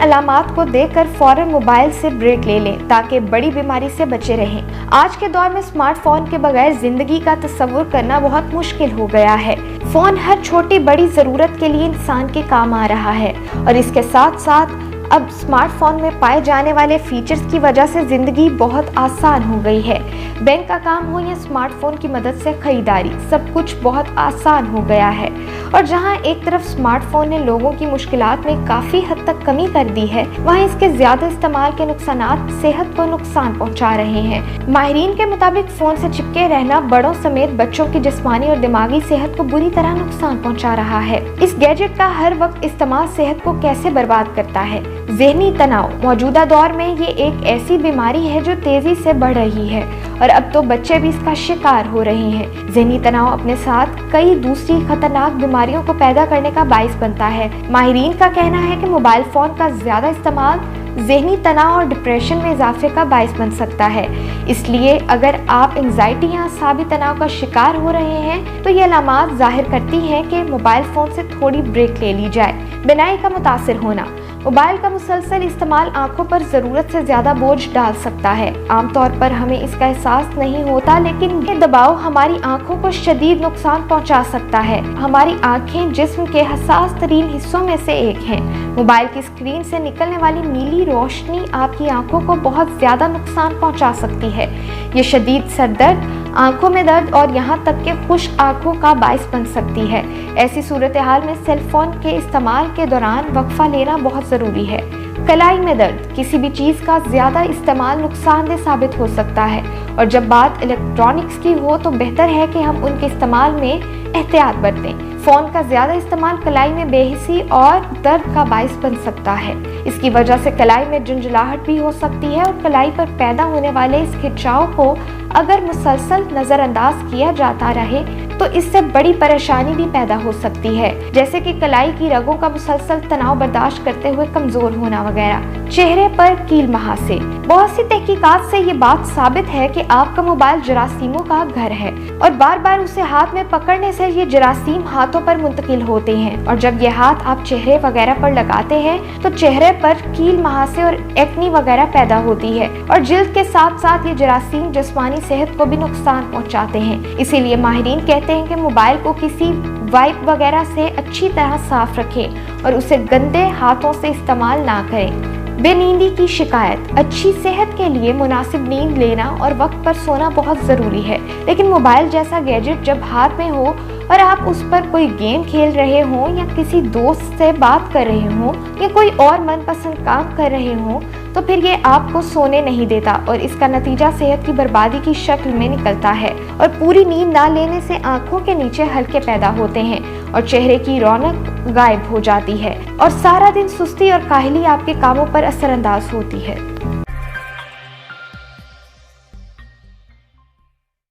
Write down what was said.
علامات کو دیکھ کر فوراً موبائل سے بریک لے لیں تاکہ بڑی بیماری سے بچے رہیں۔ آج کے دور میں اسمارٹ فون کے بغیر زندگی کا تصور کرنا بہت مشکل ہو گیا ہے۔ فون ہر چھوٹی بڑی ضرورت کے لیے انسان کے کام آ رہا ہے اور اس کے ساتھ ساتھ اب اسمارٹ فون میں پائے جانے والے فیچرز کی وجہ سے زندگی بہت آسان ہو گئی ہے۔ بینک کا کام ہو یا اسمارٹ فون کی مدد سے خریداری، سب کچھ بہت آسان ہو گیا ہے۔ اور جہاں ایک طرف اسمارٹ فون نے لوگوں کی مشکلات میں کافی حد تک کمی کر دی ہے، وہیں اس کے زیادہ استعمال کے نقصانات صحت کو نقصان پہنچا رہے ہیں۔ ماہرین کے مطابق فون سے چپکے رہنا بڑوں سمیت بچوں کی جسمانی اور دماغی صحت کو بری طرح نقصان پہنچا رہا ہے۔ اس گیجٹ کا ہر وقت استعمال صحت کو کیسے برباد کرتا ہے؟ ذہنی تناؤ موجودہ دور میں یہ ایک ایسی بیماری ہے جو تیزی سے بڑھ رہی ہے اور اب تو بچے بھی اس کا شکار ہو رہے ہیں۔ ذہنی تناؤ اپنے ساتھ کئی دوسری خطرناک بیماریوں کو پیدا کرنے کا باعث بنتا ہے۔ ماہرین کا کہنا ہے کہ موبائل فون کا زیادہ استعمال ذہنی تناؤ اور ڈپریشن میں اضافے کا باعث بن سکتا ہے۔ اس لیے اگر آپ انگزائٹی یا اعصابی تناؤ کا شکار ہو رہے ہیں تو یہ علامات ظاہر کرتی ہیں کہ موبائل فون سے تھوڑی بریک لے لی جائے۔ بینائی کا متاثر ہونا موبائل کا مسلسل استعمال آنکھوں پر ضرورت سے زیادہ بوجھ ڈال سکتا ہے۔ عام طور پر ہمیں اس کا احساس نہیں ہوتا، لیکن یہ دباؤ ہماری آنکھوں کو شدید نقصان پہنچا سکتا ہے۔ ہماری آنکھیں جسم کے حساس ترین حصوں میں سے ایک ہیں۔ موبائل کی اسکرین سے نکلنے والی نیلی روشنی آپ کی آنکھوں کو بہت زیادہ نقصان پہنچا سکتی ہے۔ یہ شدید سر درد، آنکھوں میں درد اور یہاں تک کہ خشک آنکھوں کا باعث بن سکتی ہے۔ ایسی صورتحال میں سیل فون کے استعمال کے دوران وقفہ لینا بہت ضروری ہے۔ کلائی میں درد کسی بھی چیز کا زیادہ استعمال نقصان دہ ثابت ہو سکتا ہے اور جب بات الیکٹرانکس کی ہو تو بہتر ہے کہ ہم ان کے استعمال میں احتیاط برتیں۔ فون کا زیادہ استعمال کلائی میں بے حسی اور درد کا باعث بن سکتا ہے۔ اس کی وجہ سے کلائی میں جھنجھلاہٹ بھی ہو سکتی ہے اور کلائی پر پیدا ہونے والے اس کھچاؤ کو اگر مسلسل نظر انداز کیا جاتا رہے تو اس سے بڑی پریشانی بھی پیدا ہو سکتی ہے، جیسے کہ کلائی کی رگوں کا مسلسل تناؤ برداشت کرتے ہوئے کمزور ہونا وغیرہ۔ چہرے پر کیل مہاسے بہت سی تحقیقات سے یہ بات ثابت ہے کہ آپ کا موبائل جراثیموں کا گھر ہے اور بار بار اسے ہاتھ میں پکڑنے سے یہ جراثیم ہاتھوں پر منتقل ہوتے ہیں اور جب یہ ہاتھ آپ چہرے وغیرہ پر لگاتے ہیں تو چہرے پر کیل مہاسے اور ایکنی وغیرہ پیدا ہوتی ہے اور جلد کے ساتھ ساتھ یہ جراثیم جسمانی صحت کو بھی نقصان پہنچاتے ہیں۔ اسی لیے ماہرین کہتے ہیں کہ موبائل کو کسی وائپ وغیرہ سے اچھی طرح صاف رکھیں اور اسے گندے ہاتھوں سے استعمال نہ کریں۔ بے نیندی کی شکایت اچھی صحت کے لیے مناسب نیند لینا اور وقت پر سونا بہت ضروری ہے، لیکن موبائل جیسا گیجٹ جب ہاتھ میں ہو اور آپ اس پر کوئی گیم کھیل رہے ہوں یا کسی دوست سے بات کر رہے ہوں یا کوئی اور من پسند کام کر رہے ہوں تو پھر یہ آپ کو سونے نہیں دیتا اور اس کا نتیجہ صحت کی بربادی کی شکل میں نکلتا ہے اور پوری نیند نہ لینے سے آنکھوں کے نیچے ہلکے پیدا ہوتے ہیں اور چہرے کی رونق غائب ہو جاتی ہے اور سارا دن سستی اور کاہلی آپ کے کاموں پر اثر انداز ہوتی ہے۔